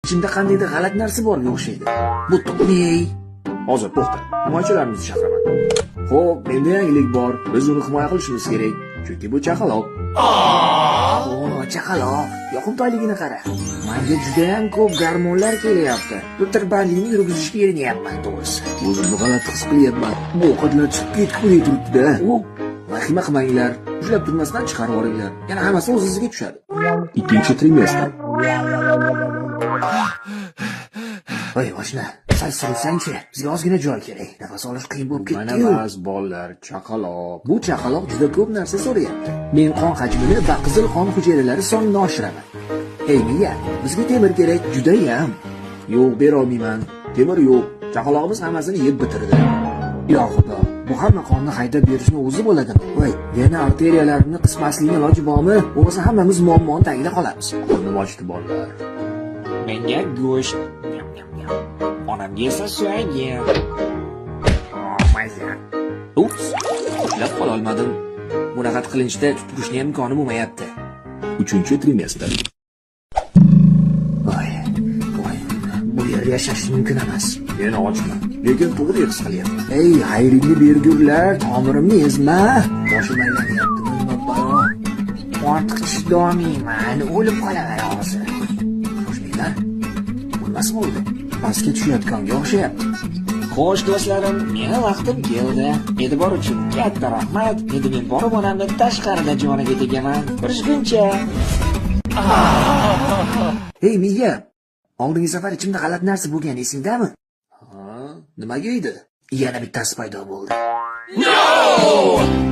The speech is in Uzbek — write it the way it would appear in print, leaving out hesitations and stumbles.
ichimda qandaydir g'alati narsa borga o'xshaydi. Bu to'qney. Hozir to'xta. Himoyachilarimizni chaqiraman. Xo'p, menda yangilik bor. Biz uni himoya qilishimiz kerak. Chunki bu chaqaloq. O, chaqaloq. Yoqimtoyligini qara. Menga juda ham ko'p gormonlar kelyapti. Tirbandlikni yurgizishga erinyapman, to'g'risi. O'zimni g'alati his qilyapman. Bu ovqatlar chiqib ketib turibdi-da. Vahima qilmanglar. Ushlab turmasdan chiqarib yuboringlar. Yana hammasi o'z-o'ziga tushadi. Ikkinchi trimestr. Voy, mashina. Sal sursang-chi. Bizga ozgina joy kerak. Nafas olish qiyin bo'lib ketdi-yu. Mana bas bolalar, chaqaloq. Bu chaqaloq juda ko'p narsa so'rayapti. Men qon hajmini va qizil qon hujayralari sonini oshiraman. Ey miya, bizga temir kerak, judayam. Yo'q, bera olmayman. Temir yo'q. Chaqalog'imiz hammasini yeb bitirdi. Yo xudo, bu hamma qonni haydab berishni o'zi bo'ladimi? Voy, yana arteriyalarimni qismaslikning iloji bormi? Bo'lmasa hammamiz muammoning tagida qolamiz. Qornim ochdi bolalar. Menga go'sht. Onamga esa suyagan. Mayza. Ups, ushlab qola olmadim. Bunaqa qilinchda tutishni ham imkoni bo'lmayapti. 3-trimestr. Voy, bu yerda yashash mumkin emas. Men ochman, lekin to'g'ri his qilyapman. Ey, xayringni bergurlar, tomirimni ezma. Boshim aylanyapti, baro. Ortiq chidolmayman, o'lib qolaman hozir. Shoshmanglar. Bo'lmas bo'ldi. Pastga tushayotganga o'xshayapti. Xo'sh do'stlarim, meni vaqtim keldi. E'tibor uchun katta rahmat. Endi men borib onamni tashqarida joniga tegaman. Ko'rishguncha. Hey miya, oldingi safar ichimda g'alati narsa bo'lgan esingdami? Nimaga edi? Yana bittasi paydo bo'ldi. No!